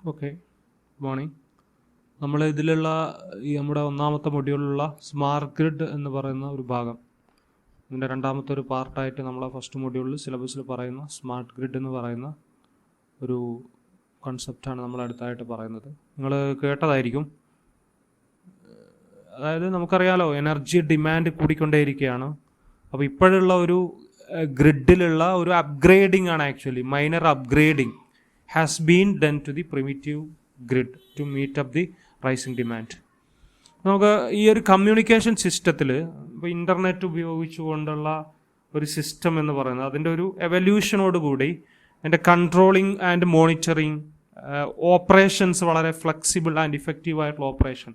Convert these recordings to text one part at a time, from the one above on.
Okay, good morning. നമ്മൾ ഇതിലുള്ള നമ്മുടെ ഒന്നാമത്തെ മൊഡ്യൂളിലുള്ള സ്മാർട്ട് ഗ്രിഡ് എന്ന് പറയുന്ന ഒരു ഭാഗം, ഇതിൻ്റെ രണ്ടാമത്തെ ഒരു പാർട്ടായിട്ട് നമ്മളെ ഫസ്റ്റ് മൊഡ്യൂളിൽ സിലബസിൽ പറയുന്ന സ്മാർട്ട് ഗ്രിഡ് എന്ന് പറയുന്ന ഒരു കൺസെപ്റ്റാണ് നമ്മൾ അടുത്തായിട്ട് പറയുന്നത്. നിങ്ങൾ കേട്ടതായിരിക്കും. അതായത് നമുക്കറിയാലോ, എനർജി ഡിമാൻഡ് കൂടിക്കൊണ്ടേയിരിക്കുകയാണ്. അപ്പോൾ ഇപ്പോഴുള്ള ഒരു ഗ്രിഡിലുള്ള ഒരു അപ്ഗ്രേഡിംഗ് ആണ്, actually minor upgrading has been done to the primitive grid to meet up the rising demand. നമുക്ക് ഈ ഒരു കമ്മ്യൂണിക്കേഷൻ സിസ്റ്റത്തിൽ ഇപ്പോൾ ഇൻ്റർനെറ്റ് ഉപയോഗിച്ചുകൊണ്ടുള്ള ഒരു സിസ്റ്റം എന്ന് പറയുന്നത് അതിൻ്റെ ഒരു എവല്യൂഷനോടുകൂടി അതിൻ്റെ കൺട്രോളിങ് ആൻഡ് മോണിറ്ററിങ് ഓപ്പറേഷൻസ് വളരെ ഫ്ലെക്സിബിൾ ആൻഡ് ഇഫക്റ്റീവ് ആയിട്ടുള്ള ഓപ്പറേഷൻ,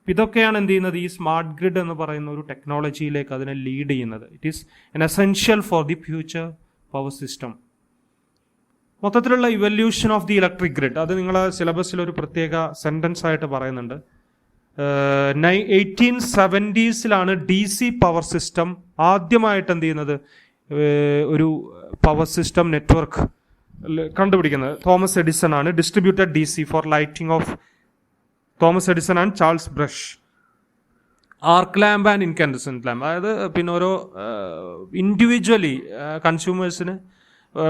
ഇതൊക്കെയാണ് എന്ത് ചെയ്യുന്നത്, ഈ സ്മാർട്ട് ഗ്രിഡ് എന്ന് പറയുന്ന ഒരു ടെക്നോളജിയിലേക്ക് അതിനെ ലീഡ് ചെയ്യുന്നത്. It is an essential for the future power system. മൊത്തത്തിലുള്ള evolution of the electric grid അത് നിങ്ങളെ സിലബസിൽ ഒരു പ്രത്യേക സെൻറ്റൻസ് ആയിട്ട് പറയുന്നുണ്ട്. 1870s DC പവർ സിസ്റ്റം ആദ്യമായിട്ട് എന്ത് ചെയ്യുന്നത്, ഒരു പവർ സിസ്റ്റം നെറ്റ്വർക്ക് കണ്ടുപിടിക്കുന്നത് തോമസ് എഡിസൺ ആണ്. Distributed DC for lighting of Thomas Edison and Charles Brush. Arc lamp and incandescent lamp, അതായത് പിന്നെ ഓരോ ഇൻഡിവിജ്വലി കൺസ്യൂമേഴ്സിന്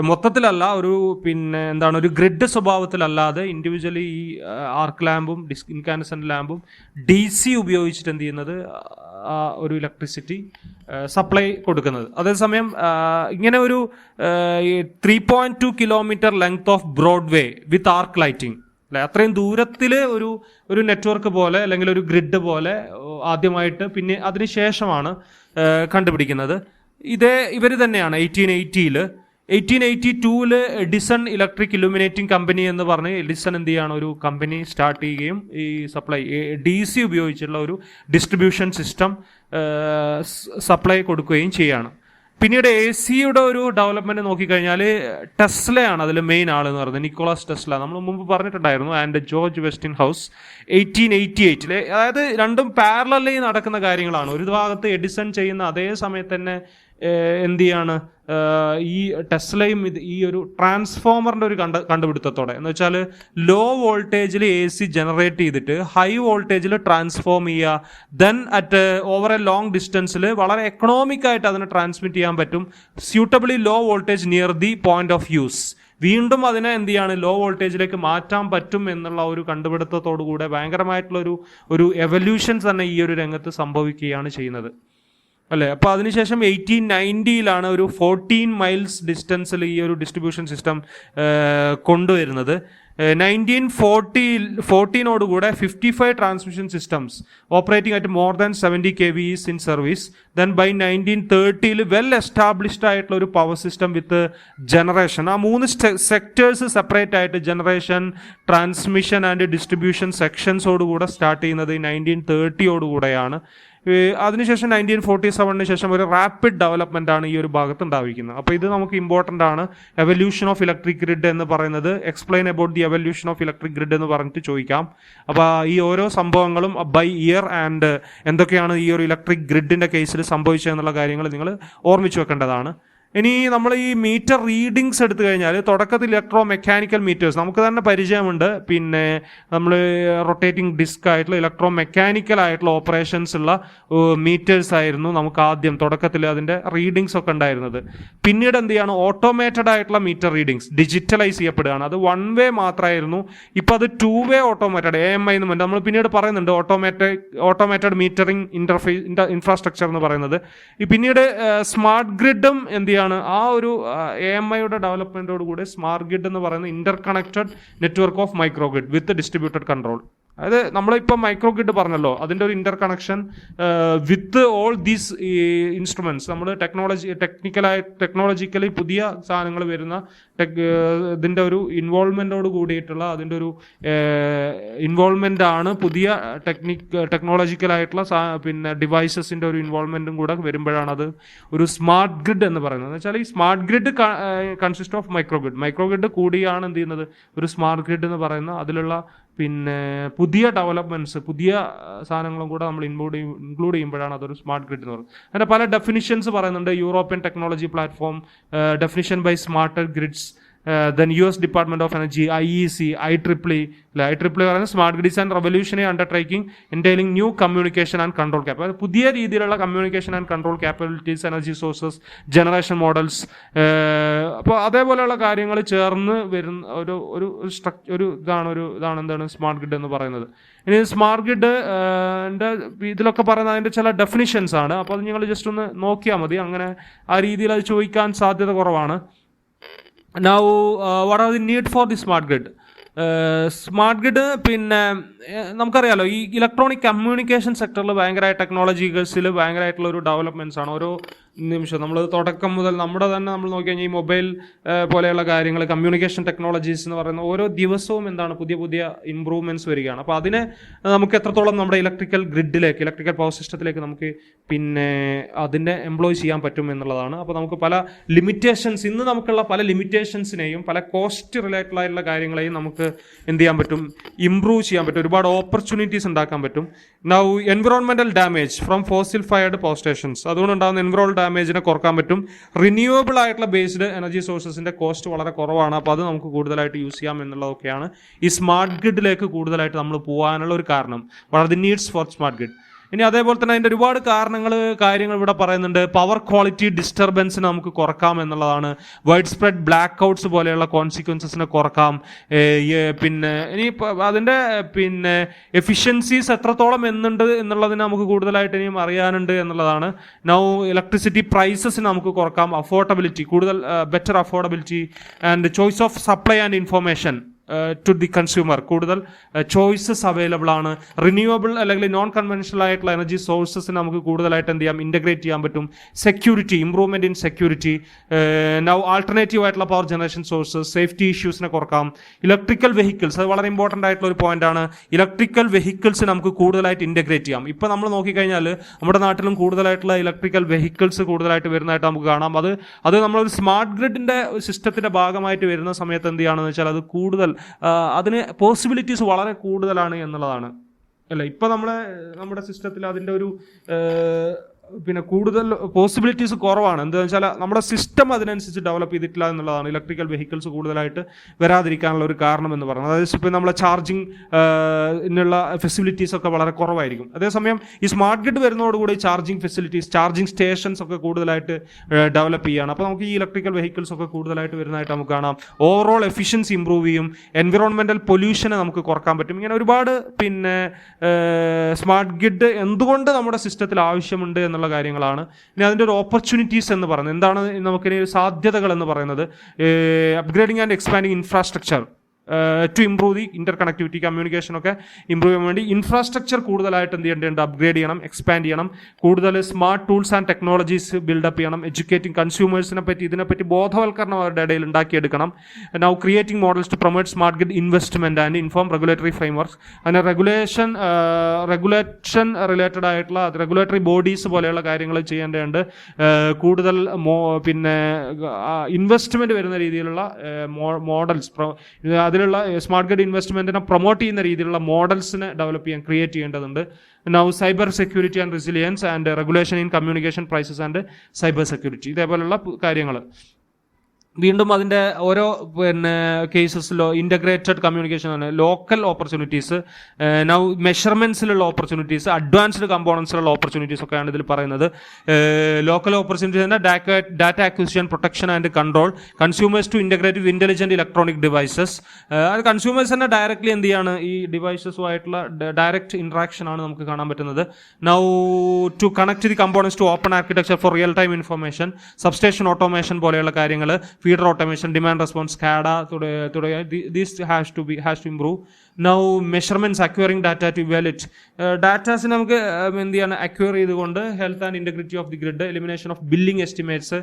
മൊത്തത്തിലല്ല, ഒരു പിന്നെ എന്താണ് ഒരു ഗ്രിഡ് സ്വഭാവത്തിലല്ലാതെ ഇൻഡിവിജ്വലി ഈ ആർക്ക് ലാമ്പും ഇൻകാൻഡസെന്റ് ലാമ്പും DC ഉപയോഗിച്ചിട്ട് എന്ത് ചെയ്യുന്നത്, ഒരു ഇലക്ട്രിസിറ്റി സപ്ലൈ കൊടുക്കുന്നത്. അതേസമയം ഇങ്ങനെ ഒരു 3.2 kilometre length of Broadway with arc lighting അല്ലെ, അത്രയും ദൂരത്തിൽ ഒരു നെറ്റ്വർക്ക് പോലെ അല്ലെങ്കിൽ ഒരു ഗ്രിഡ് പോലെ ആദ്യമായിട്ട്, പിന്നെ അതിനുശേഷമാണ് കണ്ടുപിടിക്കുന്നത്. ഇവർ തന്നെയാണ് 1882 എഡിസൺ ഇലക്ട്രിക് ഇലുമിനേറ്റിംഗ് കമ്പനി എന്ന് പറഞ്ഞ് എഡിസൺ എന്ത് ചെയ്യാണ്, ഒരു കമ്പനി സ്റ്റാർട്ട് ചെയ്യുകയും ഈ സപ്ലൈ DC ഉപയോഗിച്ചുള്ള ഒരു ഡിസ്ട്രിബ്യൂഷൻ സിസ്റ്റം സപ്ലൈ കൊടുക്കുകയും ചെയ്യാണ്. പിന്നീട് AC-യുടെ ഒരു ഡെവലപ്മെന്റ് നോക്കിക്കഴിഞ്ഞാൽ ടെസ്ലയാണ് അതിൽ മെയിൻ ആളെന്ന് പറയുന്നത്, നിക്കോളാസ് ടെസ്ല. നമ്മൾ മുമ്പ് പറഞ്ഞിട്ടുണ്ടായിരുന്നു. And George Westin house 1888. അതായത് രണ്ടും പാരലലി നടക്കുന്ന കാര്യങ്ങളാണ്. ഒരു ഭാഗത്ത് എഡിസൺ ചെയ്യുന്ന അതേ സമയത്ത് തന്നെ എന്ത് ചെയ്യാണ്, ഈ ടെസ്ലയും ഈ ഒരു ട്രാൻസ്ഫോമറിന്റെ ഒരു കണ്ടുപിടുത്തത്തോടെ, എന്ന് വെച്ചാൽ ലോ വോൾട്ടേജിൽ AC ജനറേറ്റ് ചെയ്തിട്ട് ഹൈ വോൾട്ടേജിൽ ട്രാൻസ്ഫോം ചെയ്യുക, then at over a long ഡിസ്റ്റൻസിൽ വളരെ എക്കണോമിക് ആയിട്ട് അതിനെ ട്രാൻസ്മിറ്റ് ചെയ്യാൻ പറ്റും, suitably low voltage near the point of use. വീണ്ടും അതിനെ എന്ത് ചെയ്യാണ്, ലോ വോൾട്ടേജിലേക്ക് മാറ്റാൻ പറ്റും എന്നുള്ള ഒരു കണ്ടുപിടുത്തത്തോടു കൂടെ ഭയങ്കരമായിട്ടുള്ള ഒരു എവല്യൂഷൻ തന്നെ ഈ ഒരു രംഗത്ത് സംഭവിക്കുകയാണ് ചെയ്യുന്നത് അല്ലേ. അപ്പോൾ അതിനുശേഷം 1890 ഒരു 14 മൈൽസ് ഡിസ്റ്റൻസിൽ ഈ ഒരു ഡിസ്ട്രിബ്യൂഷൻ സിസ്റ്റം കൊണ്ടുവരുന്നത്. 1914 55 transmission systems operating at more than 70 kV in service. Then by 1930 well established ആയിട്ടുള്ള ഒരു പവർ സിസ്റ്റം വിത്ത് ജനറേഷൻ. ആ 3 സെക്ടേഴ്സ് സെപ്പറേറ്റ് ആയിട്ട് ജനറേഷൻ, ട്രാൻസ്മിഷൻ ആൻഡ് ഡിസ്ട്രിബ്യൂഷൻ സെക്ഷൻസോടുകൂടെ സ്റ്റാർട്ട് ചെയ്യുന്നത് 1930 അതിനുശേഷം 1947 ശേഷം ഒരു റാപ്പിഡ് ഡെവലപ്മെന്റ് ആണ് ഈ ഒരു ഭാഗത്ത് ഉണ്ടായിരിക്കുന്നത്. അപ്പോൾ ഇത് നമുക്ക് ഇമ്പോർട്ടൻ്റ് ആണ്. എവല്യൂഷൻ ഓഫ് ഇലക്ട്രിക് ഗ്രിഡ് എന്ന് പറയുന്നത്, explain about the evolution of electric grid എന്ന് പറഞ്ഞിട്ട് ചോദിക്കാം. അപ്പോൾ ഈ ഓരോ സംഭവങ്ങളും ബൈ ഇയർ ആൻഡ് എന്തൊക്കെയാണ് ഈ ഒരു ഇലക്ട്രിക് ഗ്രിഡിന്റെ കേസിൽ സംഭവിച്ചതെന്നുള്ള കാര്യങ്ങൾ നിങ്ങൾ ഓർമ്മിച്ചു വെക്കേണ്ടതാണ്. ഇനി നമ്മൾ ഈ മീറ്റർ റീഡിങ്സ് എടുത്തു കഴിഞ്ഞാൽ, തുടക്കത്തിൽ ഇലക്ട്രോ മെക്കാനിക്കൽ മീറ്റേഴ്സ് നമുക്ക് തന്നെ പരിചയമുണ്ട്. പിന്നെ നമ്മൾ റൊട്ടേറ്റിംഗ് ഡിസ്ക് ആയിട്ടുള്ള ഇലക്ട്രോ മെക്കാനിക്കൽ ആയിട്ടുള്ള ഓപ്പറേഷൻസ് ഉള്ള മീറ്റേഴ്സ് ആയിരുന്നു നമുക്ക് ആദ്യം തുടക്കത്തിൽ അതിൻ്റെ റീഡിങ്സ് ഒക്കെ ഉണ്ടായിരുന്നത്. പിന്നീട് എന്ത് ചെയ്യാണ്, ഓട്ടോമേറ്റഡ് ആയിട്ടുള്ള മീറ്റർ റീഡിങ്സ് ഡിജിറ്റലൈസ് ചെയ്യപ്പെടുകയാണ്. അത് 1 വേ മാത്രമായിരുന്നു, ഇപ്പോൾ അത് 2 വേ ഓട്ടോമേറ്റഡ് AMI എന്ന് പറഞ്ഞാൽ നമ്മൾ പിന്നീട് പറയുന്നുണ്ട്. ഓട്ടോമേറ്റഡ് മീറ്ററിംഗ് ഇൻഫ്രാസ്ട്രക്ചർ എന്ന് പറയുന്നത്. പിന്നീട് സ്മാർട്ട് ഗ്രിഡും എന്ത് ആ ഒരു AMI-യുടെ ഡെവലപ്മെന്റോട് കൂടെ സ്മാർട്ട് ഗ്രിഡ് എന്ന് പറയുന്ന Inter connected network of micro grid with distributed control. അതായത് നമ്മളിപ്പോൾ മൈക്രോ ഗ്രിഡ് പറഞ്ഞല്ലോ, അതിൻ്റെ ഒരു Inter with all these instruments. നമ്മൾ ടെക്നോളജിക്കലി പുതിയ സാധനങ്ങൾ വരുന്ന ഇതിൻ്റെ ഒരു ഇൻവോൾവ്മെന്റോട് കൂടിയിട്ടുള്ള അതിൻ്റെ ഒരു ഇൻവോൾവ്മെന്റ് ആണ്. പുതിയ ടെക്നോളജിക്കലായിട്ടുള്ള പിന്നെ ഡിവൈസസിൻ്റെ ഒരു ഇൻവോൾവ്മെന്റും കൂടെ വരുമ്പോഴാണ് അത് ഒരു സ്മാർട്ട് ഗ്രിഡ് എന്ന് പറയുന്നത്. എന്ന് വെച്ചാൽ ഈ smart grid consist of micro grid കൂടിയാണ് എന്ത് ചെയ്യുന്നത്, ഒരു സ്മാർട്ട് ഗ്രിഡ് എന്ന് പറയുന്ന അതിലുള്ള പിന്നെ പുതിയ ഡെവലപ്മെന്റ്സ്, പുതിയ സാധനങ്ങളും കൂടെ നമ്മൾ ഇൻക്ലൂഡ് ചെയ്യുമ്പോഴാണ് അതൊരു സ്മാർട്ട് ഗ്രിഡ് എന്ന് പറയുന്നത്. അതിൻ്റെ പല ഡെഫിനിഷൻസ് പറയുന്നുണ്ട്. European technology platform, definition by smarter grids, then US department of energy, IEC, IEEE പറയുന്നത് smart grids and revolutionary undertaking entailing new communication and control ക്യാപ്പ, പുതിയ രീതിയിലുള്ള communication and control capabilities, energy sources, generation models. അപ്പോൾ അതേപോലെയുള്ള കാര്യങ്ങൾ ചേർന്ന് വരുന്ന ഇതാണ് എന്താണ് സ്മാർട്ട് ഗ്രിഡ് എന്ന് പറയുന്നത്. ഇനി സ്മാർട്ട് ഗ്രിഡ് ഇതിലൊക്കെ പറയുന്നത് അതിൻ്റെ ചില ഡെഫിനിഷൻസ് ആണ്. അപ്പോൾ അത് നിങ്ങൾ ജസ്റ്റ് ഒന്ന് നോക്കിയാൽ മതി. അങ്ങനെ ആ രീതിയിൽ അത് ചോദിക്കാൻ സാധ്യത കുറവാണ്. Now, what are the need for the smart grid? Smart grid പിന്നെ നമുക്കറിയാലോ, ഈ ഇലക്ട്രോണിക് കമ്മ്യൂണിക്കേഷൻ സെക്ടറിൽ ഭയങ്കര ടെക്നോളജികൾസിൽ ഭയങ്കരമായിട്ടുള്ള ഒരു ഡെവലപ്മെൻറ്റ്സ് ആണ്. ഓരോ നിമിഷം നമ്മൾ തുടക്കം മുതൽ നമ്മൾ നോക്കി കഴിഞ്ഞാൽ ഈ മൊബൈൽ പോലെയുള്ള കാര്യങ്ങൾ, കമ്മ്യൂണിക്കേഷൻ ടെക്നോളജീസ് എന്ന് പറയുന്ന ഓരോ ദിവസവും എന്താണ് പുതിയ പുതിയ ഇമ്പ്രൂവ്മെൻറ്റ്സ് വരികയാണ്. അപ്പോൾ അതിനെ നമുക്ക് എത്രത്തോളം നമ്മുടെ ഇലക്ട്രിക്കൽ പവർ സിസ്റ്റത്തിലേക്ക് നമുക്ക് പിന്നെ അതിനെ എംപ്ലോയ് ചെയ്യാൻ പറ്റും എന്നുള്ളതാണ്. അപ്പോൾ നമുക്ക് പല ലിമിറ്റേഷൻസ്, ഇന്ന് നമുക്കുള്ള പല ലിമിറ്റേഷൻസിനെയും പല കോസ്റ്റ് റിലേറ്റഡ് ആയിട്ടുള്ള കാര്യങ്ങളെയും നമുക്ക് എന്ത് ചെയ്യാൻ പറ്റും, ഇംപ്രൂവ് ചെയ്യാൻ പറ്റും, ഒരുപാട് ഓപ്പർച്യൂണിറ്റീസ് ഉണ്ടാക്കാൻ പറ്റും. Now environmental damage from fossil fired power stations, അതുകൊണ്ടുണ്ടാകുന്ന എൻവിറോണൽ ഡാമേജിനെ കുറക്കാൻ പറ്റും. റിന്യൂവബിൾ ആയിട്ടുള്ള ബേസ്ഡ് എനർജി സോഴ്സസിന്റെ കോസ്റ്റ് വളരെ കുറവാണ്. അപ്പോൾ അത് നമുക്ക് കൂടുതലായിട്ട് യൂസ് ചെയ്യാം എന്നുള്ളതൊക്കെയാണ് ഈ സ്മാർട്ട് ഗ്രിഡിലേക്ക് കൂടുതലായിട്ട് നമ്മൾ പോകാനുള്ള ഒരു കാരണം. What are the needs four smart grid? ഇനി അതേപോലെ തന്നെ അതിൻ്റെ ഒരുപാട് കാര്യങ്ങൾ ഇവിടെ പറയുന്നുണ്ട്. പവർ ക്വാളിറ്റി ഡിസ്റ്റർബൻസിനെ നമുക്ക് കുറക്കാം എന്നുള്ളതാണ്. വൈഡ് സ്പ്രെഡ് ബ്ലാക്ക് ഔട്ട്സ് പോലെയുള്ള കോൺസിക്വൻസസിനെ കുറക്കാം. പിന്നെ ഇനി അതിൻ്റെ പിന്നെ എഫിഷ്യൻസീസ് എത്രത്തോളം എന്നുള്ളതിന് നമുക്ക് കൂടുതലായിട്ട് ഇനിയും അറിയാനുണ്ട് എന്നുള്ളതാണ്. നൗ ഇലക്ട്രിസിറ്റി പ്രൈസസിന് നമുക്ക് കുറക്കാം. അഫോർഡബിലിറ്റി, കൂടുതൽ better affordability and choice of supply and information to the consumer, കൂടുതൽ ചോയ്സസ് അവൈലബിൾ ആണ്. റിന്യൂവബിൾ അല്ലെങ്കിൽ നോൺ കൺവെൻഷണൽ ആയിട്ടുള്ള എനർജി സോഴ്സസിന് നമുക്ക് കൂടുതലായിട്ട് എന്ത് ചെയ്യാം, ഇൻ്റഗ്രേറ്റ് ചെയ്യാൻ പറ്റും. Security, improvement in security. Now alternative ആയിട്ടുള്ള പവർ ജനറേഷൻ സോഴ്സസ്, സേഫ്റ്റി ഇഷ്യൂസിനെ കുറക്കാം. ഇലക്ട്രിക്കൽ വെഹിക്കിൾസ്, അത് വളരെ ഇമ്പോർട്ടൻ്റ് ആയിട്ടുള്ള ഒരു പോയിന്റ് ആണ്. ഇലക്ട്രിക്കൽ വെഹിക്കിൾസ് നമുക്ക് കൂടുതലായിട്ട് ഇൻ്റഗ്രേറ്റ് ചെയ്യാം. ഇപ്പോൾ നമ്മൾ നോക്കിക്കഴിഞ്ഞാൽ നമ്മുടെ നാട്ടിലും കൂടുതലായിട്ടുള്ള ഇലക്ട്രിക്കൽ വെഹിക്കിൾസ് കൂടുതലായിട്ട് വരുന്നതായിട്ട് നമുക്ക് കാണാം. അത് നമ്മളൊരു സ്മാർട്ട് ഗ്രിഡിൻ്റെ സിസ്റ്റത്തിൻ്റെ ഭാഗമായിട്ട് വരുന്ന സമയത്ത് എന്ത് ചെയ്യുകയാണെന്ന് വെച്ചാൽ അത് കൂടുതൽ അതിന് പോസിബിലിറ്റീസ് വളരെ കൂടുതലാണ് എന്നുള്ളതാണ്. അല്ല, ഇപ്പം നമ്മുടെ സിസ്റ്റത്തിൽ അതിൻ്റെ ഒരു പിന്നെ കൂടുതൽ പോസിബിലിറ്റീസ് കുറവാണ്. എന്താണെന്ന് വെച്ചാൽ നമ്മുടെ സിസ്റ്റം അതിനനുസരിച്ച് ഡെവലപ്പ് ചെയ്തിട്ടില്ല എന്നുള്ളതാണ് ഇലക്ട്രിക്കൽ വെഹിക്കിൾസ് കൂടുതലായിട്ട് വരാതിരിക്കാനുള്ള ഒരു കാരണം എന്ന് പറയുന്നത്. അതായത് ഇപ്പോൾ നമ്മളെ ചാർജിങ് ഫെസിലിറ്റീസ് ഒക്കെ വളരെ കുറവായിരിക്കും. അതേസമയം ഈ സ്മാർട്ട് ഗ്രിഡ് വരുന്നതോടുകൂടി ചാർജിങ് ഫെസിലിറ്റീസ്, ചാർജിങ് സ്റ്റേഷൻസ് ഒക്കെ കൂടുതലായിട്ട് ഡെവലപ്പ് ചെയ്യുകയാണ്. അപ്പോൾ നമുക്ക് ഈ ഇലക്ട്രിക്കൽ വെഹിക്കിൾസ് ഒക്കെ കൂടുതലായിട്ട് വരുന്നതായിട്ട് നമുക്ക് കാണാം. ഓവറോൾ എഫിഷ്യൻസി ഇമ്പ്രൂവ് ചെയ്യും. എൻവിറോൺമെൻറ്റൽ പൊല്യൂഷനെ നമുക്ക് കുറക്കാൻ പറ്റും. ഇങ്ങനെ ഒരുപാട് പിന്നെ സ്മാർട്ട് ഗ്രിഡ് എന്തുകൊണ്ട് നമ്മുടെ സിസ്റ്റത്തിൽ ആവശ്യമുണ്ട് എന്നുള്ള കാര്യങ്ങളാണ്. ഇനി അതിൻ്റെ ഒരു ഓപ്പർച്യൂണിറ്റീസ് എന്ന് പറയുന്നത് എന്താണ്, നമുക്കിനി സാധ്യതകൾ എന്ന് പറയുന്നത് upgrading and expanding infrastructure to improve the inter connectivity, communication ഒക്കെ ഇംപ്രൂവ് ചെയ്യാൻ വേണ്ടി ഇൻഫ്രാസ്ട്രക്ചർ കൂടുതലായിട്ട് എന്ത് ചെയ്യേണ്ടതുണ്ട്, അപ്ഗ്രേഡ് ചെയ്യണം, എക്സ്പാൻഡ് ചെയ്യണം. കൂടുതൽ smart tools and technologies build up ചെയ്യണം. എഡ്യൂക്കേറ്റിംഗ് ഇതിനെപ്പറ്റി ബോധവൽക്കരണം അവരുടെ ഇടയിൽ ഉണ്ടാക്കിയെടുക്കണം. Now creating models to promote smart grid investment and inform regulatory frameworks. അതിന് റെഗുലേഷൻ റിലേറ്റഡ് ആയിട്ടുള്ള റെഗുലേറ്ററി ബോഡീസ് പോലെയുള്ള കാര്യങ്ങൾ ചെയ്യേണ്ടതുണ്ട്. കൂടുതൽ പിന്നെ ഇൻവെസ്റ്റ്മെന്റ് വരുന്ന രീതിയിലുള്ള മോഡൽസ്, അതിലുള്ള സ്മാർട്ട് ഗ്രിഡ് ഇൻവെസ്റ്റ്മെന്റിനെ പ്രൊമോട്ട് ചെയ്യുന്ന രീതിയിലുള്ള മോഡൽസിനെ ഡെവലപ്പ് ചെയ്യാൻ, ക്രിയേറ്റ് ചെയ്യേണ്ടതുണ്ട്. Now cyber security and resilience and regulation in communication prices and cyber security, ഇതേപോലുള്ള കാര്യങ്ങൾ. വീണ്ടും അതിൻ്റെ ഓരോ പിന്നെ കേസസിലോ ഇൻ്റഗ്രേറ്റഡ് കമ്മ്യൂണിക്കേഷൻ ആണ്, ലോക്കൽ ഓപ്പർച്യൂണിറ്റീസ്, നൗ മെഷർമെൻറ്റ്സിലുള്ള ഓപ്പർച്യൂണിറ്റീസ്, അഡ്വാൻസ്ഡ് കമ്പോണൻസിലുള്ള ഓപ്പർച്യൂണിറ്റീസ് ഒക്കെയാണ് ഇതിൽ പറയുന്നത്. Local opportunities, data acquisition, protection and control, consumers to integrate with intelligent electronic devices. അത് കൺസ്യൂമേഴ്സ് തന്നെ ഡയറക്റ്റ്ലി എന്ത് ചെയ്യാണ്, ഈ ഡിവൈസസുമായിട്ടുള്ള ഡയറക്റ്റ് ഇൻട്രാക്ഷൻ ആണ് നമുക്ക് കാണാൻ പറ്റുന്നത്. Now to connect the components to open architecture for real time information, substation automation പോലെയുള്ള കാര്യങ്ങൾ, feeder automation, demand response, SCADA, this has to improve. Now measurements, acquiring data to evaluate datas നമുക്ക് എന്ത് ചെയ്യാണ്, acquire ചെയ്തുകൊണ്ട് health and integrity of the grid, elimination of billing estimates,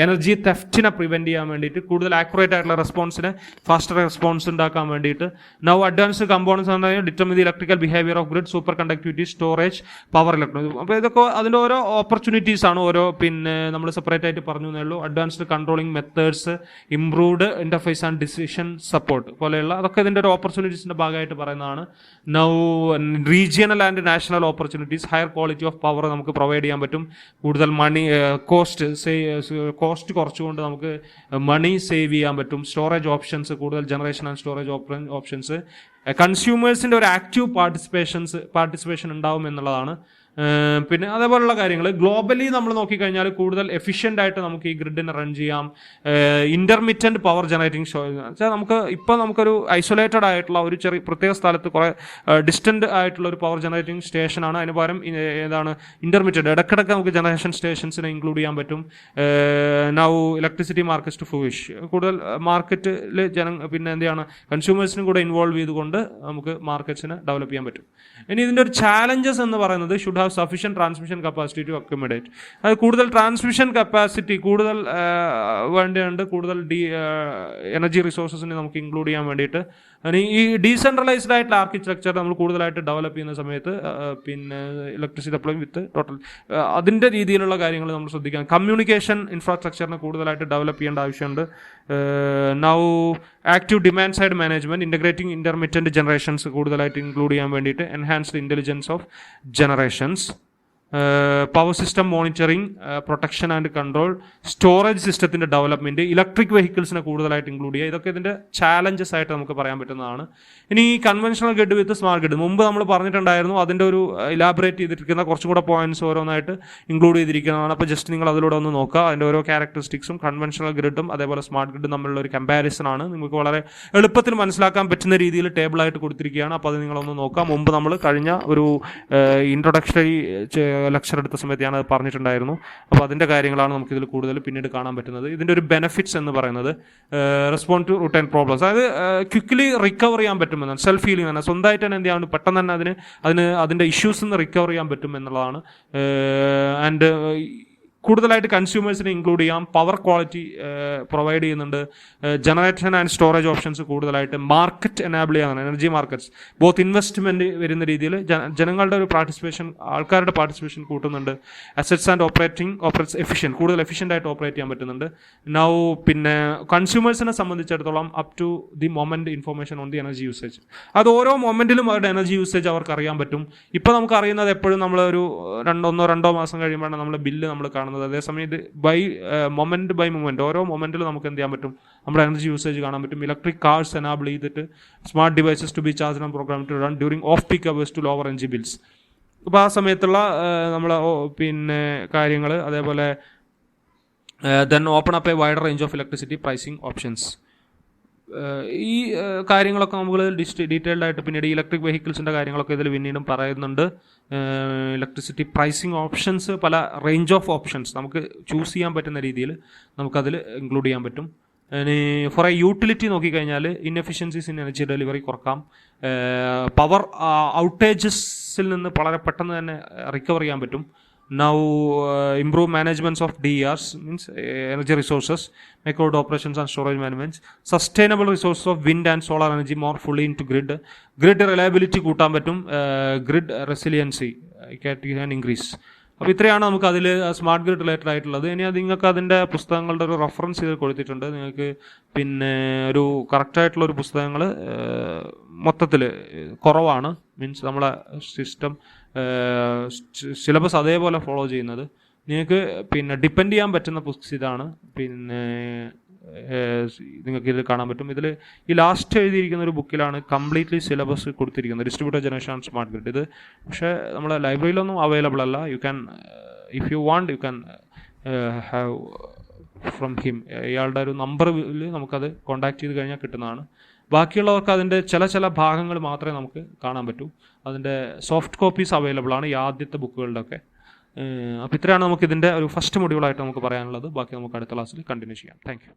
energy തെഫ്റ്റിനെ prevent ചെയ്യാൻ വേണ്ടിയിട്ട്, കൂടുതൽ ആക്യുറേറ്റ് ആയിട്ടുള്ള റെസ്പോൺസിന് ഫാസ്റ്റർ റെസ്പോൺസ് ഉണ്ടാക്കാൻ വേണ്ടിയിട്ട്. നൗ അഡ്വാൻസ്ഡ് കമ്പോണൻസ് എന്ന് പറഞ്ഞാൽ determine the electrical behaviour off grid, super conductivity, storage, power electronics. അപ്പോൾ ഇതൊക്കെ അതിൻ്റെ ഓരോ ഓപ്പർച്യൂണിറ്റീസ് ആണ്. ഓരോ പിന്നെ നമ്മൾ സെപ്പറേറ്റ് ആയിട്ട് പറഞ്ഞു എന്നേ ഉള്ളൂ. Advanced controlling methods, improved interface and decision support പോലെയുള്ള അതൊക്കെ ഇതിൻ്റെ ഒരു ഓപ്പർച്യൂണിറ്റീസിൻ്റെ ഭാഗമായിട്ട് പറയുന്നതാണ്. Now regional and national opportunities, higher quality of power നമുക്ക് പ്രൊവൈഡ് ചെയ്യാൻ പറ്റും. കൂടുതൽ മണി കോസ്റ്റ് കുറച്ചുകൊണ്ട് നമുക്ക് മണി സേവ് ചെയ്യാൻ പറ്റും. സ്റ്റോറേജ് ഓപ്ഷൻസ്, കൂടുതൽ ജനറേഷൻ ആൻഡ് സ്റ്റോറേജ് ഓപ്ഷൻസ്. കൺസ്യൂമേഴ്സിൻ്റെ ഒരു ആക്റ്റീവ് പാർട്ടിസിപ്പേഷൻ ഉണ്ടാവും എന്നുള്ളതാണ്. പിന്നെ അതേപോലുള്ള കാര്യങ്ങൾ ഗ്ലോബലി നമ്മൾ നോക്കിക്കഴിഞ്ഞാൽ കൂടുതൽ എഫിഷ്യൻ്റ് ആയിട്ട് നമുക്ക് ഈ ഗ്രിഡിനെ റൺ ചെയ്യാം. ഇൻ്റർമിറ്റൻറ്റ് പവർ ജനറേറ്റിംഗ് വെച്ചാൽ നമുക്കൊരു ഐസൊലേറ്റഡ് ആയിട്ടുള്ള ഒരു ചെറിയ പ്രത്യേക സ്ഥലത്ത് കുറേ ഡിസ്റ്റൻ്റ് ആയിട്ടുള്ള ഒരു പവർ ജനറേറ്റിംഗ് സ്റ്റേഷനാണ്. അതിന് പകരം ഏതാണ് ഇൻ്റർമിറ്റൻറ്റ്, ഇടയ്ക്കിടയ്ക്ക് നമുക്ക് ജനറേഷൻ സ്റ്റേഷൻസിനെ ഇൻക്ലൂഡ് ചെയ്യാൻ പറ്റും. നൗ ഇലക്ട്രിസിറ്റി മാർക്കറ്റ് ടു ഫ്ലൂയിഷ്, കൂടുതൽ മാർക്കറ്റിൽ പിന്നെ എന്താണ് കൺസ്യൂമേഴ്സിനും കൂടെ ഇൻവോൾവ് ചെയ്തുകൊണ്ട് നമുക്ക് മാർക്കറ്റ്സിനെ ഡെവലപ്പ് ചെയ്യാൻ പറ്റും. ഇനി ഇതിൻ്റെ ഒരു ചാലഞ്ചസ് എന്ന് പറയുന്നത് should have sufficient transmission capacity to accommodate. അത് കൂടുതൽ ട്രാൻസ്മിഷൻ കപ്പാസിറ്റി കൂടുതൽ വേണ്ടിയുണ്ട്, കൂടുതൽ എനർജി റിസോഴ്സസിനെ നമുക്ക് ഇൻക്ലൂഡ് ചെയ്യാൻ വേണ്ടിയിട്ട്. ഈ ഡീസെൻട്രലൈസ്ഡ് ആയിട്ടുള്ള ആർക്കിടെക്ചർ നമ്മൾ കൂടുതലായിട്ട് ഡെവലപ്പ് ചെയ്യുന്ന സമയത്ത് പിന്നെ ഇലക്ട്രിസിറ്റി സപ്ലൈ വിത്ത് ടോട്ടൽ അതിൻ്റെ രീതിയിലുള്ള കാര്യങ്ങൾ നമ്മൾ ശ്രദ്ധിക്കണം. കമ്മ്യൂണിക്കേഷൻ ഇൻഫ്രാസ്ട്രക്ചറിനെ കൂടുതലായിട്ട് ഡെവലപ്പ് ചെയ്യേണ്ട ആവശ്യമുണ്ട്. Now active demand side management, integrating intermittent generations കൂടുതലായിട്ട് ഇൻക്ലൂഡ് ചെയ്യാൻ വേണ്ടിയിട്ട്, enhanced intelligence of generations, power system monitoring, protection and control, storage സിസ്റ്റത്തിൻ്റെ ഡെവലപ്മെൻറ്റ്, ഇലക്ട്രിക് വെഹിക്കിൾസിനെ കൂടുതലായിട്ട് ഇൻക്ലൂഡ് ചെയ്യുക. ഇതൊക്കെ ഇതിൻ്റെ ചാലഞ്ചസ് ആയിട്ട് നമുക്ക് പറയാൻ പറ്റുന്നതാണ്. ഇനി കൺവെൻഷണൽ ഗ്രിഡ് വിത്ത് സ്മാർട്ട് ഗ്രിഡ് മുമ്പ് നമ്മൾ പറഞ്ഞിട്ടുണ്ടായിരുന്നു. അതിൻ്റെ ഒരു ഇലാബറേറ്റ് ചെയ്തിരിക്കുന്ന കുറച്ചും കൂടെ പോയിന്റ്സ് ഓരോന്നായിട്ട് ഇൻക്ലൂഡ് ചെയ്തിരിക്കുന്നതാണ്. അപ്പോൾ ജസ്റ്റ് നിങ്ങൾ അതിലൂടെ ഒന്ന് നോക്കുക. അതിൻ്റെ ഓരോ ക്യാരക്ടറിസ്റ്റിക്സും കൺവെൻഷണൽ ഗ്രിഡും അതേപോലെ സ്മാർട്ട് ഗ്രിഡും തമ്മിലുള്ള ഒരു കമ്പാരിസൺ ആണ്. നിങ്ങൾക്ക് വളരെ എളുപ്പത്തിൽ മനസ്സിലാക്കാൻ പറ്റുന്ന രീതിയിൽ ടേബിളായിട്ട് കൊടുത്തിരിക്കുകയാണ്. അപ്പോൾ അത് നിങ്ങളൊന്ന് നോക്കാം. മുമ്പ് നമ്മൾ കഴിഞ്ഞ ഒരു ഇൻട്രൊഡക്ഷറി ലെക്ചർ എടുത്ത സമയത്ത് ഞാൻ അത് പറഞ്ഞിട്ടുണ്ടായിരുന്നു. അപ്പോൾ അതിൻ്റെ കാര്യങ്ങളാണ് നമുക്കിതിൽ കൂടുതൽ പിന്നീട് കാണാൻ പറ്റുന്നത്. ഇതിൻ്റെ ഒരു ബെനിഫിറ്റ്സ് എന്ന് പറയുന്നത് റെസ്പോണ്ട് ടു റൂട്ടൈൻ പ്രോബ്ലംസ്, അതായത് ക്വിക്ക്ലി റിക്കവർ ചെയ്യാൻ പറ്റുമെന്നാണ്. സെൽഫ് ഹീലിംഗ് ആണ്. സ്വന്തമായിട്ട് തന്നെ എന്ത് ചെയ്യാൻ പെട്ടെന്ന് തന്നെ അതിൻ്റെ ഇഷ്യൂസ് നിന്ന് റിക്കവർ ചെയ്യാൻ പറ്റും എന്നുള്ളതാണ്. ആൻഡ് കൂടുതലായിട്ട് കൺസ്യൂമേഴ്സിനെ ഇൻക്ലൂഡ് ചെയ്യാം. പവർ ക്വാളിറ്റി പ്രൊവൈഡ് ചെയ്യുന്നുണ്ട്. ജനറേഷൻ ആൻഡ് സ്റ്റോറേജ് ഓപ്ഷൻസ് കൂടുതലായിട്ട് മാർക്കറ്റ് എനാബിൾ ചെയ്യാനാണ്. എനർജി മാർക്കറ്റ്സ് ബോത്ത് ഇൻവെസ്റ്റ്മെൻറ്റ് വരുന്ന രീതിയിൽ ജനങ്ങളുടെ ഒരു ആൾക്കാരുടെ പാർട്ടിസിപ്പേഷൻ കൂട്ടുന്നുണ്ട്. അസറ്റ്സ് ആൻഡ് ഓപ്പറേറ്റ്സ് എഫിഷ്യൻറ്റ്, കൂടുതൽ എഫിഷ്യൻ്റ് ആയിട്ട് ഓപ്പറേറ്റ് ചെയ്യാൻ പറ്റുന്നുണ്ട്. നൗ പിന്നെ കൺസ്യൂമേഴ്സിനെ സംബന്ധിച്ചിടത്തോളം up to the moment information on the energy usage, അത് ഓരോ മൊമെൻറ്റിലും അവരുടെ എനർജി യൂസേജ് അവർക്ക് അറിയാൻ പറ്റും. ഇപ്പോൾ നമുക്ക് അറിയുന്നത് എപ്പോഴും നമ്മളൊരു രണ്ടോ മാസം കഴിയുമ്പോഴാണ് നമ്മൾ ബില്ല് നമ്മൾ കാണുന്നത്. അതേസമയം ഇത് ബൈ മൊമെന്റ് ഓരോ മൊമെന്റിലും നമുക്ക് എന്ത് ചെയ്യാൻ പറ്റും, നമ്മുടെ എനർജി യൂസേജ് കാണാൻ പറ്റും. ഇലക്ട്രിക് കാർസ് എനാബിൾ ചെയ്തിട്ട് smart devices to be charge and program to run during off peak hours to lower energy bills. അപ്പോൾ ആ സമയത്തുള്ള നമ്മളെ പിന്നെ കാര്യങ്ങൾ, അതേപോലെ then open up a wider range of electricity pricing options. ഈ കാര്യങ്ങളൊക്കെ നമുക്ക് ഡീറ്റെയിൽഡ് ആയിട്ട് പിന്നീട് ഇലക്ട്രിക് വെഹിക്കിൾസിൻ്റെ കാര്യങ്ങളൊക്കെ ഇതിൽ പിന്നീടും പറയുന്നുണ്ട്. ഇലക്ട്രിസിറ്റി പ്രൈസിങ് ഓപ്ഷൻസ്, പല റേഞ്ച് ഓഫ് ഓപ്ഷൻസ് നമുക്ക് ചൂസ് ചെയ്യാൻ പറ്റുന്ന രീതിയിൽ നമുക്കതിൽ ഇൻക്ലൂഡ് ചെയ്യാൻ പറ്റും. ഫോർ എ യൂട്ടിലിറ്റി നോക്കിക്കഴിഞ്ഞാൽ ഇൻഎഫിഷ്യൻസീസ് ഇൻ എനർജി ഡെലിവറി കുറക്കാം. പവർ ഔട്ടേജസിൽ നിന്ന് വളരെ പെട്ടെന്ന് തന്നെ റിക്കവർ ചെയ്യാൻ പറ്റും. Now improve management of DERs, means energy resources, make out operations and storage management, sustainable resources of wind and solar energy more fully into grid reliability കൂട്ടാൻ പറ്റും, grid resiliency can increase. അപ്പോൾ ഇത്രയാണ് നമുക്ക് അതിൽ smart grid related ആയിട്ടുള്ളത്. ഇനി അത് നിങ്ങൾക്ക് അതിൻ്റെ പുസ്തകങ്ങളുടെ ഒരു റെഫറൻസ് ചെയ്ത് കൊടുത്തിട്ടുണ്ട്. നിങ്ങൾക്ക് പിന്നെ ഒരു കറക്റ്റായിട്ടുള്ളൊരു പുസ്തകങ്ങൾ മൊത്തത്തിൽ കുറവാണ്. മീൻസ് നമ്മളെ സിസ്റ്റം സിലബസ് അതേപോലെ ഫോളോ ചെയ്യുന്നത്. നിങ്ങൾക്ക് പിന്നെ ഡിപ്പെൻഡ് ചെയ്യാൻ പറ്റുന്ന ഇതാണ്. പിന്നെ നിങ്ങൾക്ക് ഇതിൽ കാണാൻ പറ്റും. ഇതിൽ ഈ ലാസ്റ്റ് എഴുതിയിരിക്കുന്ന ഒരു ബുക്കിലാണ് കംപ്ലീറ്റ്ലി സിലബസ് കൊടുത്തിരിക്കുന്നത്, distributed generation and smart grid. ഇത് പക്ഷേ നമ്മളെ ലൈബ്രറിയിലൊന്നും അവൈലബിൾ അല്ല. You can if you want you can have from him. ഇയാളുടെ ഒരു നമ്പറിൽ നമുക്കത് കോൺടാക്ട് ചെയ്ത് കഴിഞ്ഞാൽ കിട്ടുന്നതാണ്. ബാക്കിയുള്ളവർക്ക് അതിൻ്റെ ചില ഭാഗങ്ങൾ മാത്രമേ നമുക്ക് കാണാൻ പറ്റൂ. അതിൻ്റെ സോഫ്റ്റ് കോപ്പീസ് അവൈലബിൾ ആണ് ഈ ആദ്യത്തെ ബുക്കുകളുടെ ഒക്കെ. അപ്പോൾ ഇത്രയാണ് നമുക്കിതിൻ്റെ ഒരു ഫസ്റ്റ് മൊഡ്യൂളായിട്ട് നമുക്ക് പറയാനുള്ളത്. ബാക്കി നമുക്ക് അടുത്ത ക്ലാസ്സിൽ കണ്ടിന്യൂ ചെയ്യാം. Thank you.